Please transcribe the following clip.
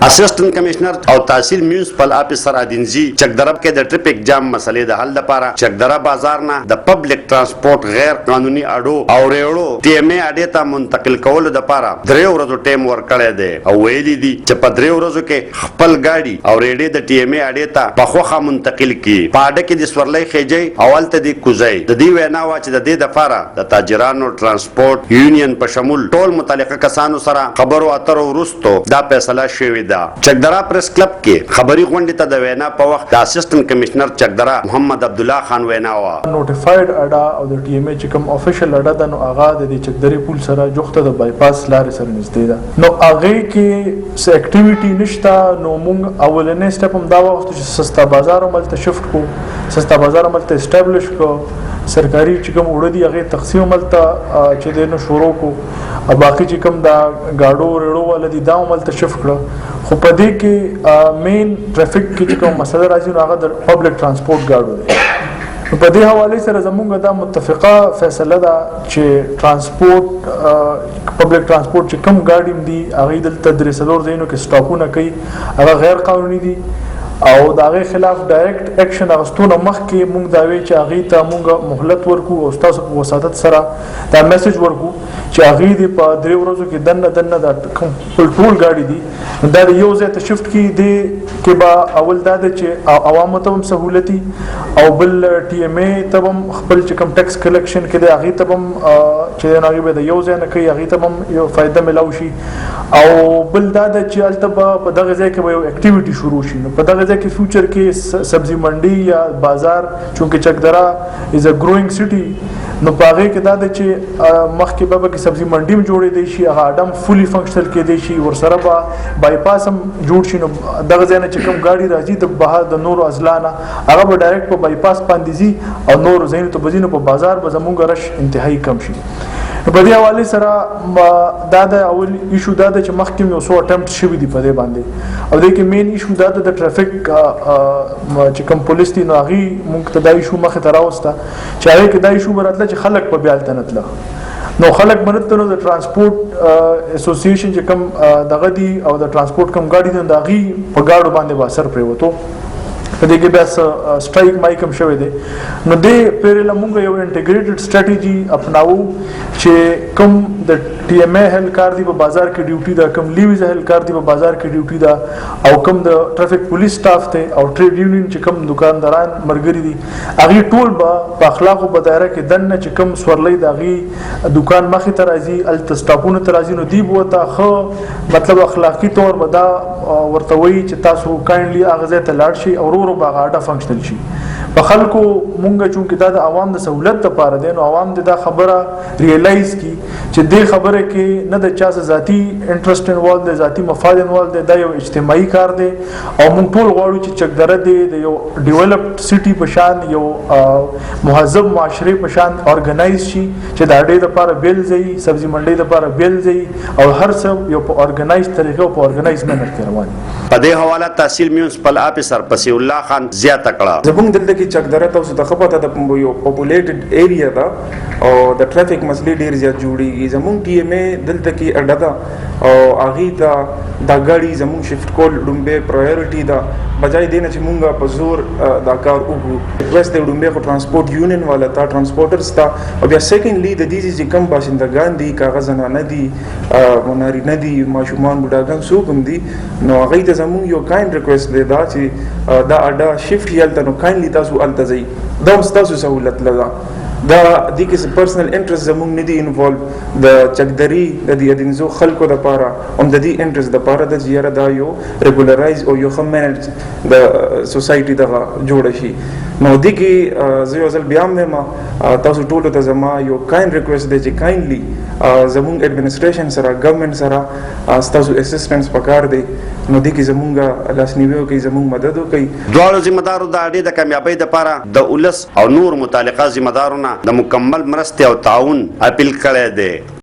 اسسټنټ کمشنر او تحصیل میونسپل افیسر ادینزی چکدرب کې د ټریفیک جام مسلې د حل لپاره چکدره بازار نه د پبلک ترانسپورت غیر قانوني اډو او ریړو ټي ام اي اډې ته منتقل کولو لپاره 3 ورځې ټیم ورکړی دی او ویلي دي چې په 3 ورځو کې خپل ګاډي او ریډې د ټي ام اي اډې ته په خوخه منتقل کړي. په اډه کې د سورلۍ خېجي او هلته د کوزۍ د دې وینا وا چې د دې دپاره د تاجرانو ترانسپورت یونین په شمول ټول متعلقه کسانو سره خبرو اترو وروسته دا فیصله شوې ده. چکدره پریس کلب کې خبري غونډې ته د وینا په وخت د اسسټنټ کمشنر چکدره محمد عبدالله خان وینا وا نوټیفاید اډا او د ټي ام اي چې کوم افیشل اډا ده نو هغه د چکدرې پول سره جوخته د بایپاس لارې سره نږدې ده. نو هغه کې څه اکټیویټي نشته. نو موږ اولنې سټپ هم دا وخت چې سستا بازار عمل ته شفت کو سستا بازار عمل ته اسټابلیش کو سرکاري چې کوم وړو دي هغه تقسیم عمل ته چې دنه شروع کو او باقي چې کوم دا گاډو ریړو ول دي دا عمل ته شفت کړ. خو په دې کې مین ټریفیک کې چې کوم مسله راځي نو هغه د پبلک ترانسپورت گاډو دی. په دې حواله سره زموږ دا متفقه فیصله ده چې ترانسپورت پبلک ترانسپورت چې کم ګاډي دي هغه دلته درې څلور ځایونو کې سټاپونه کوي هغه غیر قانوني دي او د هغې خلاف ډایرکټ اکشن اخیستونه مخکې موږ دا وایو چې هغې ته موږ مهلت ورکو او ستاسو په وساطت سره دا میسج ورکو چې هغې دې په 3 ورځو کې دننه دا کوم ټول ګاډي دي دا د یو ځای ته شفت کړي. دې کې به اول دا ده چې عوامو ته هم سهولتي او بل ټي ام اي ته هم خپل چې کوم ټیکس کلیکشن کې دی هغې ته هم چې هغې به د یو ځای نه کوي هغې ته هم یو فایده میلاو شي او بل دا ده چې هلته به په دغه ځای کې به یو اکټیویټي شروع شي. نو په دغه ځای کې فیوچر کې سبزي منډي یا بازار چونکه چکدره از ا ګروینګ سټي نو په هغې کې دا ده چې مخکې به کې سبزي منډي هم جوړېدی شي هغه اډم فولي فنکشنل کېدی شي ورسره به بایپاس هم جوړ شي. نو دغه ځای نه چې کوم ګاډي راځي د بهر د نورو اضلاع نه هغه به ډایرکټ په بایپاس باندې ځي او نورو ځایونو ته به ځي نو په بازار به زموږ رش انتهایي کم شي. په دې حوالې سره دا د اول ایشو دا ده چې مخکې یو څو اټمپټ شوي دي په دې باندې او دې کې مین ایشو دا ده د ټرافیک چې کوم پولیس دي نو هغې موږ ته دا ایشو مخې ته راوسته چې هغې کې دا ایشو به راتله چې خلک به بیا هلته نه تله نو خلک به نه تله د ترانسپورټ اسوسییشن چې کوم دغه دي او د ترانسپورټ کوم ګاډي دي نو د هغې په ګاډو باندې به اثر پرېوتو. په دې کې بیا سټرایک مایک هم شوی دی. نو دې پیرله موږ یو انټیګریټډ سټریټیجي اپناوو چې کوم د ټي ام اي اهلکار دي په بازار کې ډیوټي ده کوم لیویز اهلکار دي په بازار کې ډیوټي ده او کوم د ټرافیک پولیس سټاف دی او ټریډ یونین چې کوم دکانداران مرګري دي هغې ټول به په اخلاقو په دایره کې دننه چې کوم سورلۍ د هغې دکان مخې ته راځي هلته سټاپونو ته راځي نو دوی به ورته ښه مطلب اخلاقي طور به دا ورته وایي چې تاسو کاینډلي هغه ځای ته لاړ شئ او ورو ورو به هغه اډه فنکشنل شي. په خلکو مونږ چونکې دا د عوام د سهولت دپاره دی نو عوام د دا خبره ریئلایز کی چې دې خبره کې نه د چا څه ذاتي انټرسټ انوالو دی ذاتي مفاد انوالو دی دا یو اجتماعي کار دی او مونږ ټول غواړو چې چکدره دی د یو ډیولپډ سټي په شان یو مهذب معاشرې په شان ارګنایز شي چې د اډې دپاره بیل ځای سبزي منډۍ دپاره بیل ځای او هر څه یو په ارګنایز طریقه او په ارګنایز مینر کې روان. په دې حواله تحصیل میونسپل افیسر پسیح الله خان زیاته کړه زموږ دلته کې چکدره تاسو ته ښه پته ده یو پاپولیټډ ایریا ده او د ټرافیک مسلې ډېر زیات جوړېږي. زموږ ټي ام اي دلته کې اډه ده او هغې ته دا ګاډي زموږ شفټ کول لومبۍ پرایورټي ده بجای دی نه چې مونږ په زور دا کار وکړو. ریکویسټ دی لومبۍ خو ټرانسپورټ یونین والا ته ټرانسپورټرز ته او بیا سیکنډلی د دې چې کوم باشندګان دي که هغه زنانه دي نارینه دي ماشومان بوډاګان څوک هم دي نو هغوی ته زموږ یو کاینډ ریکویسټ دی دا چې دا اډه شفټ یې هلته نو کاینډلی تاسو هلته ځئ دا هم ستاسو سهولت ده. دا دې کې پرسنل انټرست زموږ نه دی انوالو د چکدري د دې ادینزو خلکو دپاره هم د دې انټرست دپاره ده چې یاره دا یو ریګولرایز او یو ښه مینج د سوسایټي دغه جوړه شي. نو دې کې زه یو ځل بیا هم وایم تاسو ټولو ته زما یو کاینډ ریکویسټ دی چې کاینډلی زموږ ایډمنسټریشن سره ګورنمنټ سره ستاسو اسسټنس پکار دی نو دې کې زموږ لاسنیوي وکړئ زموږ مدد وکړئ. دواړو ذمه دارو د اډې د کامیابۍ دپاره د ولس او نور متعلقه ذمه دارو نه د مکمل مرستې او تعاون اپیل کړی دی.